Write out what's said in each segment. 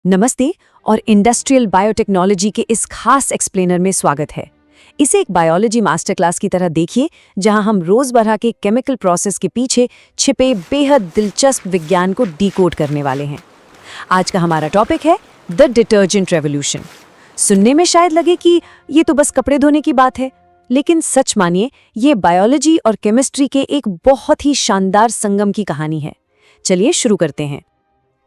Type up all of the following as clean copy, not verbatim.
नमस्ते और industrial biotechnology के इस खास एक्सप्लेनर में स्वागत है। इसे एक बायोलॉजी मास्टर क्लास की तरह देखिए, जहां हम रोजमर्रा के केमिकल प्रोसेस के पीछे छिपे बेहद दिलचस्प विज्ञान को डिकोड करने वाले हैं। आज का हमारा टॉपिक है द डिटर्जेंट रेवोल्यूशन। सुनने में शायद लगे कि ये तो बस कपड़े धोने की बात है, लेकिन सच मानिए ये बायोलॉजी और केमिस्ट्री के एक बहुत ही शानदार संगम की कहानी है। चलिए शुरू करते हैं।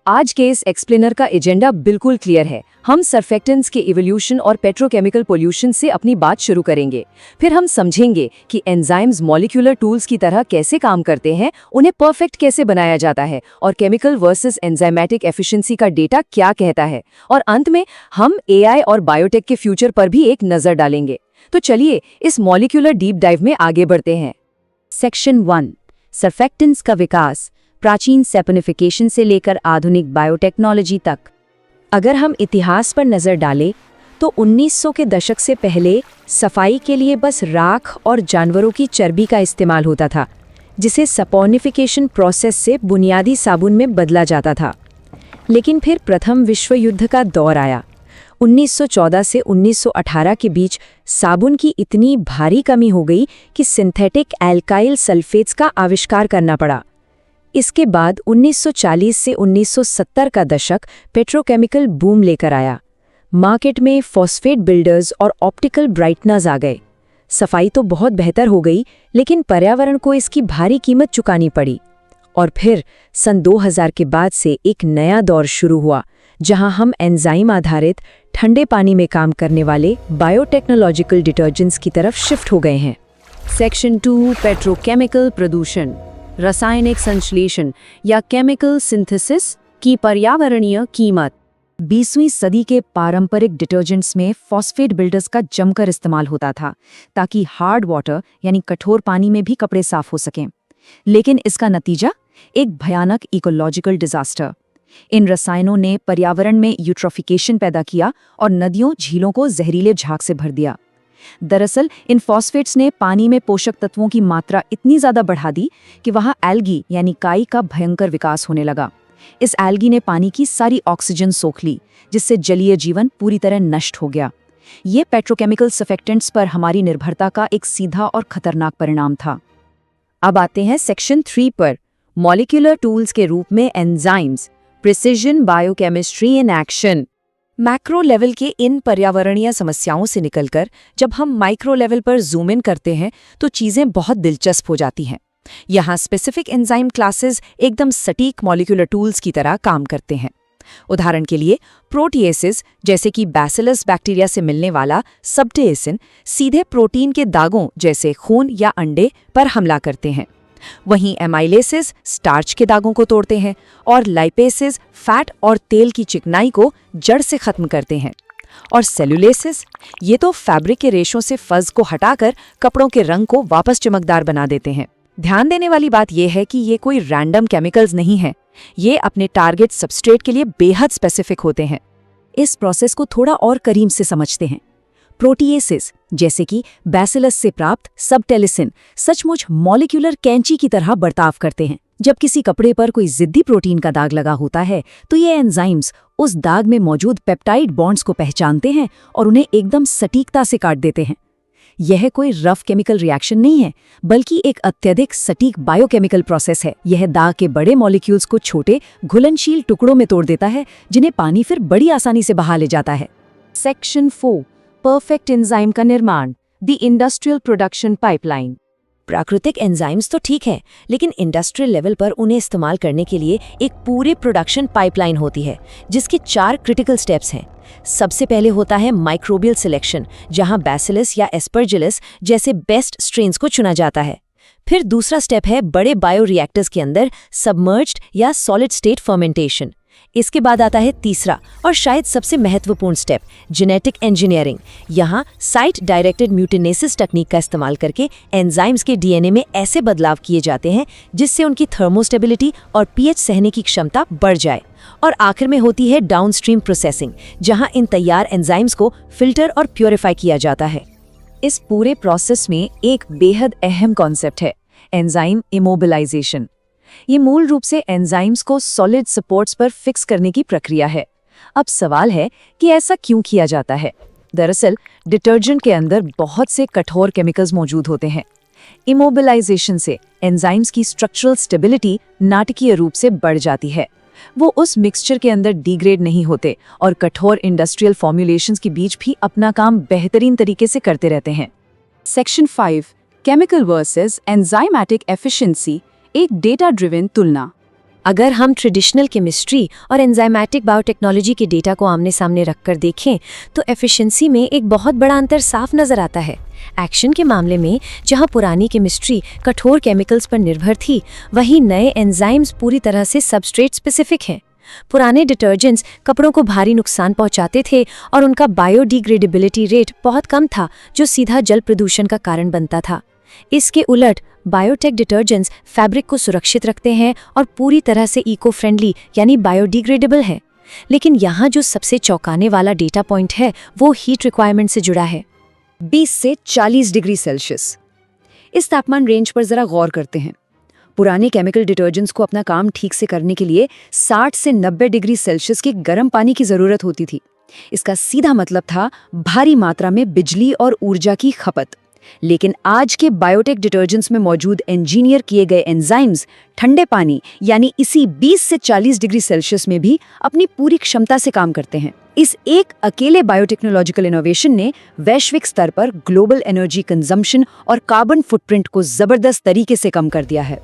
आज के इस एक्सप्लेनर का एजेंडा बिल्कुल क्लियर है। हम सर्फेक्टेंट्स के इवोल्यूशन और पेट्रोकेमिकल पोल्यूशन से अपनी बात शुरू करेंगे। फिर हम समझेंगे कि एंजाइम्स मॉलिक्यूलर टूल्स की तरह कैसे काम करते हैं, उन्हें परफेक्ट कैसे बनाया जाता है और केमिकल वर्सेस एंजाइमेटिक एफिशिएंसी का डेटा क्या कहता है। और अंत में हम एआई और बायोटेक के फ्यूचर पर भी एक नजर डालेंगे। तो चलिए इस मॉलिक्यूलर डीप डाइव में आगे बढ़ते हैं। सेक्शन 1, सर्फेक्टेंट्स का विकास, प्राचीन सैपोनिफिकेशन से लेकर आधुनिक बायोटेक्नोलॉजी तक। अगर हम इतिहास पर नज़र डालें तो 1900 के दशक से पहले सफाई के लिए बस राख और जानवरों की चर्बी का इस्तेमाल होता था, जिसे सैपोनिफिकेशन प्रोसेस से बुनियादी साबुन में बदला जाता था। लेकिन फिर प्रथम विश्व युद्ध का दौर आया। 1914 से 1918 के बीच साबुन की इतनी भारी कमी हो गई कि सिंथेटिक एल्काइल सल्फेट्स का आविष्कार करना पड़ा। इसके बाद 1940 से 1970 का दशक पेट्रोकेमिकल बूम लेकर आया। मार्केट में फॉस्फेट बिल्डर्स और ऑप्टिकल ब्राइटनर्स आ गए। सफाई तो बहुत बेहतर हो गई, लेकिन पर्यावरण को इसकी भारी कीमत चुकानी पड़ी। और फिर सन 2000 के बाद से एक नया दौर शुरू हुआ, जहां हम एंजाइम आधारित ठंडे पानी में काम करने वाले बायोटेक्नोलॉजिकल डिटर्जेंट्स की तरफ शिफ्ट हो गए हैं। सेक्शन 2, पेट्रोकेमिकल प्रदूषण, रासायनिक संश्लेषण या केमिकल सिंथेसिस की पर्यावरणीय कीमत। 20वीं सदी के पारंपरिक डिटर्जेंट्स में फॉस्फेट बिल्डर्स का जमकर इस्तेमाल होता था, ताकि हार्ड वाटर यानी कठोर पानी में भी कपड़े साफ हो सकें। लेकिन इसका नतीजा एक भयानक इकोलॉजिकल डिजास्टर। इन रसायनों ने पर्यावरण में यूट्रोफिकेशन पैदा किया और नदियों झीलों को जहरीले झाग से भर दिया। दरअसल इन फॉस्फेट्स ने पानी में पोषक तत्वों की मात्रा इतनी ज्यादा बढ़ा दी कि वहां एल्गी यानी काई का भयंकर विकास होने लगा। इस एल्गी ने पानी की सारी ऑक्सीजन सोख ली, जिससे जलीय जीवन पूरी तरह नष्ट हो गया। ये पेट्रोकेमिकल सर्फेक्टेंट्स पर हमारी निर्भरता का एक सीधा और खतरनाक परिणाम था। अब आते हैं सेक्शन 3 पर, मॉलिक्यूलर टूल्स के रूप में enzymes, precision biochemistry in action. Macro level के इन पर्यावरणीय समस्याओं से निकलकर जब हम माइक्रो लेवल पर जूम इन करते हैं तो चीजें बहुत दिलचस्प हो जाती हैं। यहाँ स्पेसिफिक एंजाइम क्लासेस एकदम सटीक मॉलिक्यूलर टूल्स की तरह काम करते हैं। उदाहरण के लिए प्रोटीएसेस, जैसे कि बैसिलस बैक्टीरिया से मिलने वाला सबटेएसिन, सीधे प्रोटीन के दागों जैसे खून या अंडे पर हमला करते हैं। वहीं एमाइलेसेस स्टार्च के दागों को तोड़ते हैं और लाइपेसेस फैट और तेल की चिकनाई को जड़ से खत्म करते हैं। और सेलुलेसेस, ये तो फैब्रिक के रेशों से फज को हटाकर कपड़ों के रंग को वापस चमकदार बना देते हैं। ध्यान देने वाली बात यह है कि ये कोई रैंडम केमिकल्स नहीं हैं। ये अपने टारगेट सबस्ट्रेट के लिए बेहद स्पेसिफिक होते हैं। इस प्रोसेस को थोड़ा और करीब से समझते हैं। प्रोटीएसेस, जैसे कि बैसिलस से प्राप्त सबटेलिसिन, सचमुच मॉलिक्यूलर कैंची की तरह बर्ताव करते हैं। जब किसी कपड़े पर कोई जिद्दी प्रोटीन का दाग लगा होता है तो ये एंजाइम्स उस दाग में मौजूद पेप्टाइड बॉन्ड्स को पहचानते हैं और उन्हें एकदम सटीकता से काट देते हैं। यह कोई रफ केमिकल रिएक्शन नहीं है, बल्कि एक अत्यधिक सटीक बायोकेमिकल प्रोसेस है। यह दाग के बड़े मॉलिक्यूल्स को छोटे घुलनशील टुकड़ों में तोड़ देता है, जिन्हें पानी फिर बड़ी आसानी से बहा ले जाता है। सेक्शन 4, परफेक्ट एंजाइम का निर्माण, द इंडस्ट्रियल प्रोडक्शन पाइपलाइन। प्राकृतिक एंजाइम्स तो ठीक है, लेकिन इंडस्ट्रियल लेवल पर उन्हें इस्तेमाल करने के लिए एक पूरी प्रोडक्शन पाइपलाइन होती है, जिसके 4 क्रिटिकल स्टेप्स हैं। सबसे पहले होता है माइक्रोबियल सिलेक्शन, जहां बैसिलस या एस्परजिलस जैसे बेस्ट स्ट्रेन्स को चुना जाता है। फिर दूसरा स्टेप है बड़े बायोरिएक्टर्स के अंदर सबमर्ज्ड या सॉलिड स्टेट फर्मेंटेशन। इसके बाद आता है तीसरा और शायद सबसे महत्वपूर्ण स्टेप, जेनेटिक इंजीनियरिंग। यहाँ साइट डायरेक्टेड म्यूटेनेसिस टेक्निक का इस्तेमाल करके एंजाइम्स के डीएनए में ऐसे बदलाव किए जाते हैं जिससे उनकी थर्मोस्टेबिलिटी और पीएच सहने की क्षमता बढ़ जाए। और आखिर में होती है डाउनस्ट्रीम प्रोसेसिंग, जहाँ इन तैयार एंजाइम्स को फिल्टर और प्योरीफाई किया जाता है। इस पूरे प्रोसेस में एक बेहद अहम कॉन्सेप्ट है, एंजाइम इमोबिलाइजेशन। ये मूल रूप से एंजाइम्स को सॉलिड सपोर्ट्स पर फिक्स करने की प्रक्रिया है। अब सवाल है कि ऐसा क्यों किया जाता है। दरअसल डिटर्जेंट के अंदर बहुत से कठोर केमिकल्स मौजूद होते हैं। इमोबिलाइजेशन से एंजाइम्स की स्ट्रक्चरल स्टेबिलिटी नाटकीय रूप से बढ़ जाती है। वो उस मिक्सचर के अंदर डिग्रेड नहीं होते और कठोर इंडस्ट्रियल फॉर्मुलेशंस के बीच भी अपना काम बेहतरीन तरीके से करते रहते हैं। Section 5 chemical versus enzymatic efficiency, एक डेटा ड्रिवन तुलना। अगर हम ट्रेडिशनल केमिस्ट्री और एंजाइमेटिक बायोटेक्नोलॉजी के डेटा को आमने सामने रखकर देखें तो एफिशिएंसी में एक बहुत बड़ा अंतर साफ नजर आता है। एक्शन के मामले में जहां पुरानी केमिस्ट्री कठोर केमिकल्स पर निर्भर थी, वहीं नए एंजाइम्स पूरी तरह से सबस्ट्रेट स्पेसिफिक हैं। पुराने डिटर्जेंट्स कपड़ों को भारी नुकसान पहुंचाते थे और उनका बायोडिग्रेडेबिलिटी रेट बहुत कम था, जो सीधा जल प्रदूषण का कारण बनता था। इसके उलट बायोटेक डिटर्जेंट्स फैब्रिक को सुरक्षित रखते हैं और पूरी तरह से इको फ्रेंडली यानी बायोडिग्रेडेबल है। लेकिन यहाँ जो सबसे चौंकाने वाला डेटा पॉइंट है वो हीट रिक्वायरमेंट से जुड़ा है। 20 से 40 डिग्री सेल्सियस। इस तापमान रेंज पर जरा गौर करते हैं। पुराने केमिकल डिटर्जेंट्स को अपना काम ठीक से करने के लिए 60 से 90 डिग्री सेल्सियस के गर्म पानी की जरूरत होती थी। इसका सीधा मतलब था भारी मात्रा में बिजली और ऊर्जा की खपत। लेकिन आज के बायोटेक डिटर्जेंट्स में मौजूद इंजीनियर किए गए एंजाइम्स ठंडे पानी यानी इसी 20 से 40 डिग्री सेल्सियस में भी अपनी पूरी क्षमता से काम करते हैं। इस एक अकेले बायोटेक्नोलॉजिकल इनोवेशन ने वैश्विक स्तर पर ग्लोबल एनर्जी कंजम्पशन और कार्बन फुटप्रिंट को जबरदस्त तरीके से कम कर दिया है।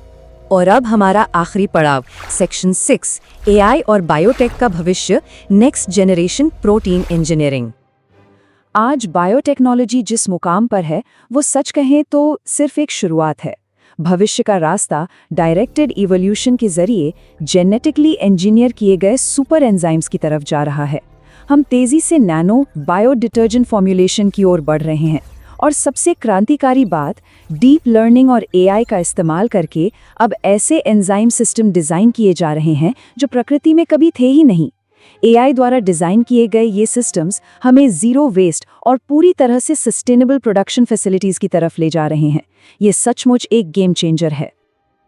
और अब हमारा आखिरी पड़ाव, सेक्शन 6, एआई और बायोटेक का भविष्य, नेक्स्ट जनरेशन प्रोटीन इंजीनियरिंग। आज बायोटेक्नोलॉजी जिस मुकाम पर है वो सच कहें तो सिर्फ एक शुरुआत है। भविष्य का रास्ता डायरेक्टेड इवोल्यूशन के जरिए जेनेटिकली इंजीनियर किए गए सुपर एंजाइम्स की तरफ जा रहा है। हम तेजी से नैनो बायो डिटर्जेंट फॉर्मुलेशन की ओर बढ़ रहे हैं और सबसे क्रांतिकारी बात, डीप लर्निंग और एआई का इस्तेमाल करके अब ऐसे एंजाइम सिस्टम डिजाइन किए जा रहे हैं जो प्रकृति में कभी थे ही नहीं। एआई द्वारा डिजाइन किए गए ये सिस्टम्स हमें जीरो वेस्ट और पूरी तरह से सस्टेनेबल प्रोडक्शन फैसिलिटीज की तरफ ले जा रहे हैं। ये सचमुच एक गेम चेंजर है।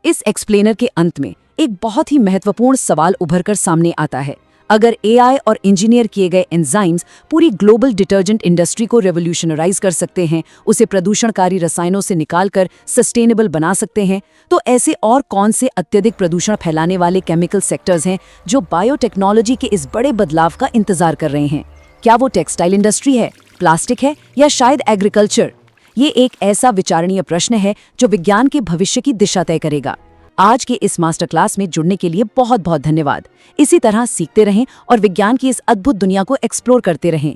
इस एक्सप्लेनर के अंत में एक बहुत ही महत्वपूर्ण सवाल उभरकर सामने आता है। अगर एआई और इंजीनियर किए गए एंजाइम्स पूरी ग्लोबल डिटर्जेंट इंडस्ट्री को रेवोल्यूशनराइज कर सकते हैं, उसे प्रदूषणकारी रसायनों से निकालकर सस्टेनेबल बना सकते हैं, तो ऐसे और कौन से अत्यधिक प्रदूषण फैलाने वाले केमिकल सेक्टर्स हैं जो बायोटेक्नोलॉजी के इस बड़े बदलाव का इंतजार कर रहे हैं? क्या वो टेक्सटाइल इंडस्ट्री है, प्लास्टिक है या शायद एग्रीकल्चर? ये एक ऐसा विचारणीय प्रश्न है जो विज्ञान के भविष्य की दिशा तय करेगा। आज के इस मास्टर क्लास में जुड़ने के लिए बहुत बहुत धन्यवाद। इसी तरह सीखते रहें और विज्ञान की इस अद्भुत दुनिया को एक्सप्लोर करते रहें।